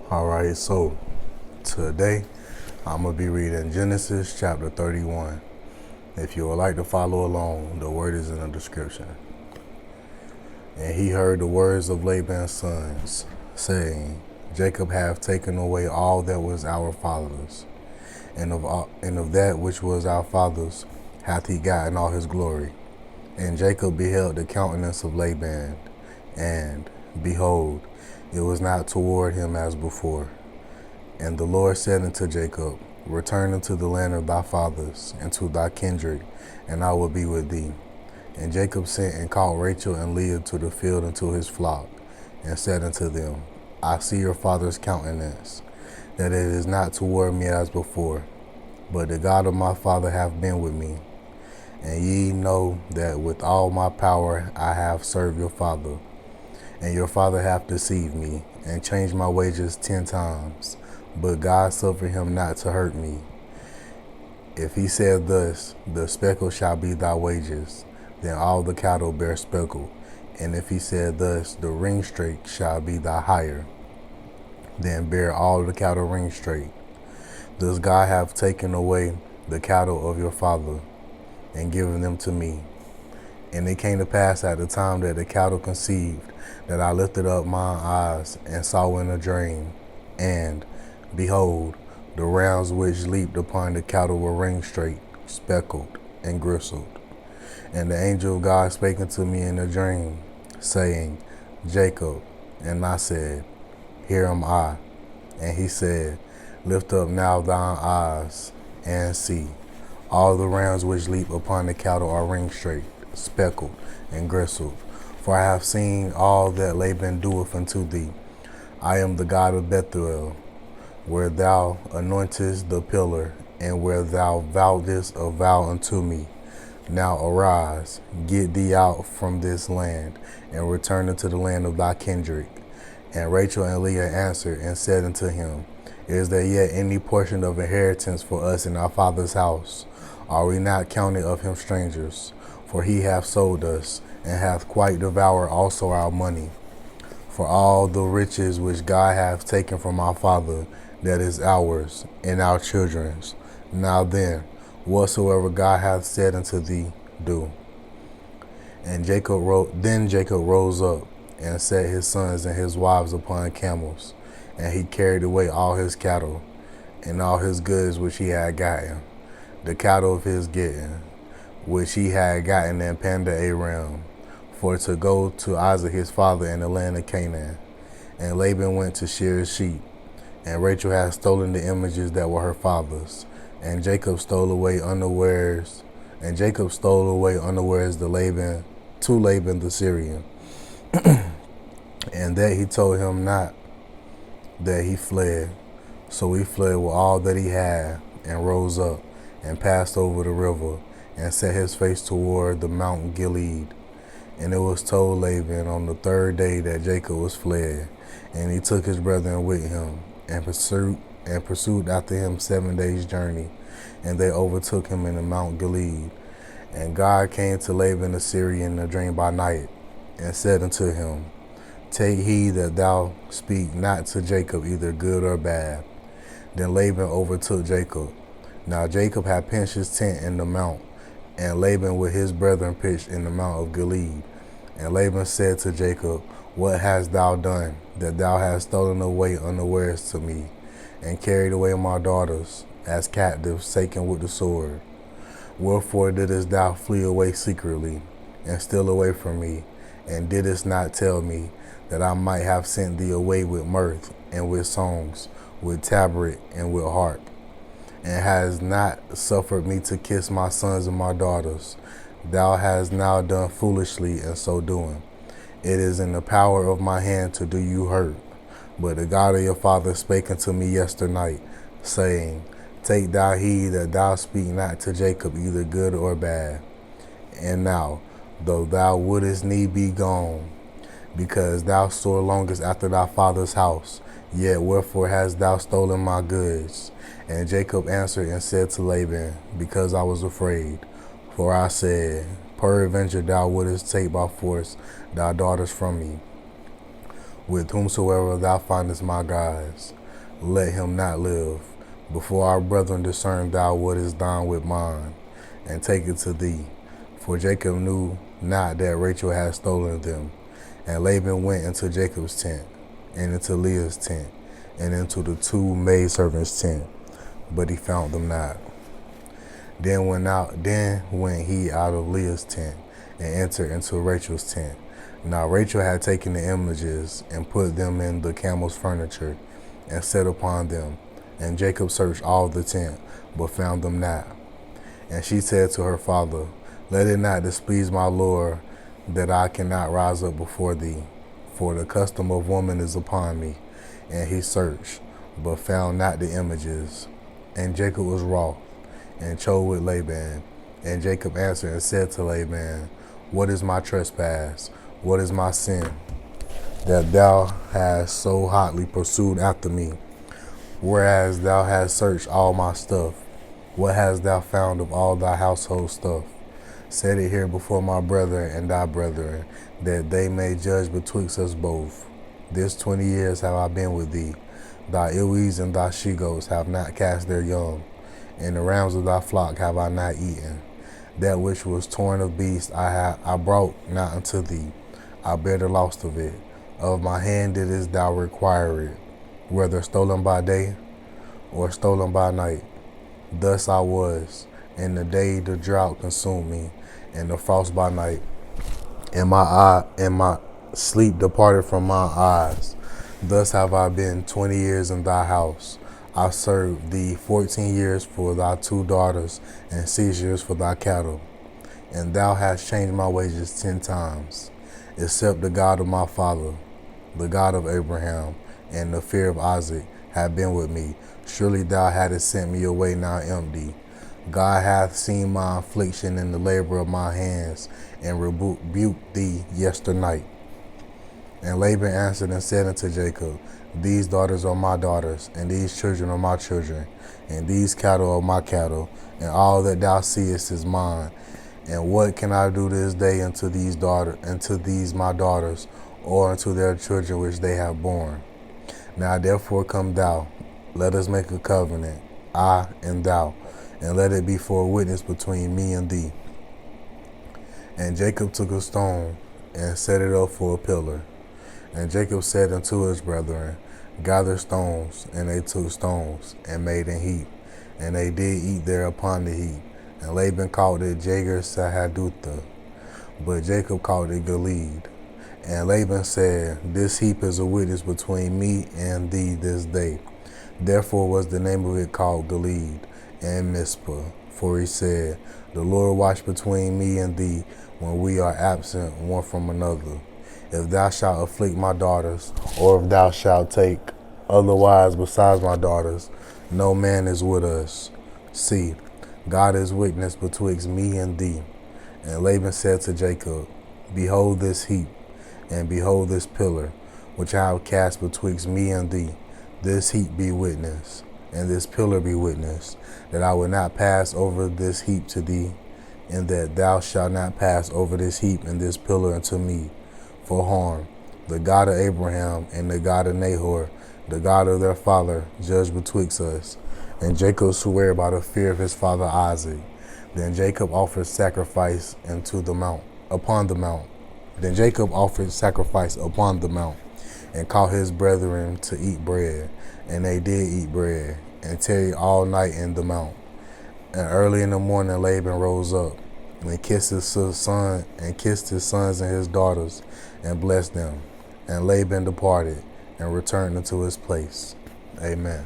Alright, so today I'm going to be reading Genesis chapter 31. If you would like to follow along, the word is in the description. And he heard the words of Laban's sons, saying, Jacob hath taken away all that was our father's, and of that which was our father's hath he gotten all his glory. And Jacob beheld the countenance of Laban, and, behold, it was not toward him as before. And the Lord said unto Jacob, Return unto the land of thy fathers, and to thy kindred, and I will be with thee. And Jacob sent and called Rachel and Leah to the field unto his flock, and said unto them, I see your father's countenance, that it is not toward me as before, but the God of my father hath been with me. And ye know that with all my power I have served your father. And your father hath deceived me, and changed my wages 10 times. But God suffered him not to hurt me. If he said thus, the speckled shall be thy wages, then all the cattle bear speckled. And if he said thus, the ringstraked shall be thy hire, then bear all the cattle ringstraked. Thus God hath taken away the cattle of your father, and given them to me. And it came to pass at the time that the cattle conceived, that I lifted up mine eyes, and saw in a dream, and, behold, the rams which leaped upon the cattle were ringstraked, speckled, and gristled. And the angel of God spake unto me in a dream, saying, Jacob. And I said, Here am I. And he said, Lift up now thine eyes, and see. All the rams which leap upon the cattle are ringstraked, speckled, and gristled. For I have seen all that Laban doeth unto thee. I am the God of Bethuel, where thou anointest the pillar, and where thou vowedest a vow unto me. Now arise, get thee out from this land, and return unto the land of thy kindred. And Rachel and Leah answered and said unto him, Is there yet any portion of inheritance for us in our father's house? Are we not counted of him strangers? For he hath sold us, and hath quite devoured also our money. For all the riches which God hath taken from our father, that is ours, and our children's. Now then, whatsoever God hath said unto thee, do. And Then Jacob rose up, and set his sons and his wives upon camels, and he carried away all his cattle, and all his goods which he had gotten, the cattle of his getting, which he had gotten in Panda Aram, for to go to Isaac his father in the land of Canaan. And Laban went to shear his sheep, and Rachel had stolen the images that were her father's, and Jacob stole away unawares, to Laban the Syrian, and that he told him not that he fled. So he fled with all that he had, and rose up, and passed over the river, and set his face toward the Mount Gilead. And it was told Laban on the 3rd day that Jacob was fled, and he took his brethren with him, and pursued after him 7 days' journey, and they overtook him in the Mount Gilead. And God came to Laban the Syrian in a dream by night, and said unto him, Take heed that thou speak not to Jacob either good or bad. Then Laban overtook Jacob. Now Jacob had pitched his tent in the mount, and Laban with his brethren pitched in the mount of Gilead. And Laban said to Jacob, What hast thou done, that thou hast stolen away unawares to me, and carried away my daughters as captives taken with the sword? Wherefore didst thou flee away secretly, and steal away from me, and didst not tell me, that I might have sent thee away with mirth, and with songs, with tabret, and with harp? And hast not suffered me to kiss my sons and my daughters. Thou hast now done foolishly in so doing. It is in the power of my hand to do you hurt. But the God of your father spake unto me yesternight, saying, Take thou heed that thou speak not to Jacob either good or bad. And now, though thou wouldest need be gone, because thou sore longest after thy father's house, yet wherefore hast thou stolen my goods? And Jacob answered and said to Laban, Because I was afraid. For I said, Peradventure thou wouldest take by force thy daughters from me. with whomsoever thou findest my guise, let him not live. Before our brethren discern thou what is thine with mine, and take it to thee. For Jacob knew not that Rachel had stolen them. And Laban went into Jacob's tent, and into Leah's tent, and into the two maidservants' tent, but he found them not. Then went he out of Leah's tent, and entered into Rachel's tent. Now Rachel had taken the images, and put them in the camel's furniture, and sat upon them. And Jacob searched all the tent, but found them not. And she said to her father, Let it not displease my lord, that I cannot rise up before thee, for the custom of woman is upon me. And he searched, but found not the images. And Jacob was wroth, and chose with Laban. And Jacob answered and said to Laban, What is my trespass? What is my sin, that thou hast so hotly pursued after me, whereas thou hast searched all my stuff? What hast thou found of all thy household stuff? Set it here before my brethren and thy brethren, that they may judge betwixt us both. This 20 years have I been with thee. Thy ewes and thy she-goats have not cast their young, and the rams of thy flock have I not eaten. That which was torn of beasts I brought not unto thee. I bear the loss of it. Of my hand didst thou require it, whether stolen by day or stolen by night. Thus I was. In the day the drought consumed me, and the frost by night, and my sleep departed from my eyes. Thus have I been 20 years in thy house. I served thee 14 years for thy 2 daughters, and 6 years for thy cattle. And thou hast changed my wages 10 times, except the God of my father, the God of Abraham, and the fear of Isaac have been with me. Surely thou hadst sent me away now empty. God hath seen my affliction and the labor of my hands, and rebuked thee yesternight. And Laban answered and said unto Jacob, These daughters are my daughters, and these children are my children, and these cattle are my cattle, and all that thou seest is mine. And what can I do this day unto these my daughters, or unto their children which they have borne? Now therefore come thou, let us make a covenant, I and thou, and let it be for a witness between me and thee. And Jacob took a stone, and set it up for a pillar. And Jacob said unto his brethren, Gather stones. And they took stones, and made an heap, and they did eat there upon the heap. And Laban called it Jager Sahadutha, but Jacob called it Gilead. And Laban said, This heap is a witness between me and thee this day. Therefore was the name of it called Gilead and Mizpah. For he said, The Lord watch between me and thee when we are absent one from another. If thou shalt afflict my daughters, or if thou shalt take otherwise besides my daughters, no man is with us. See, God is witness betwixt me and thee. And Laban said to Jacob, Behold this heap, and behold this pillar, which I have cast betwixt me and thee. This heap be witness, and this pillar be witness, that I will not pass over this heap to thee, and that thou shalt not pass over this heap and this pillar unto me for harm. The God of Abraham and the God of Nahor, the God of their father, judge betwixt us. And Jacob sware by the fear of his father Isaac. Then Jacob offered sacrifice upon the mount. And called his brethren to eat bread. And they did eat bread, and tarried all night in the mount. And early in the morning Laban rose up, and kissed his sons and his daughters, and blessed them. And Laban departed, and returned unto his place. Amen.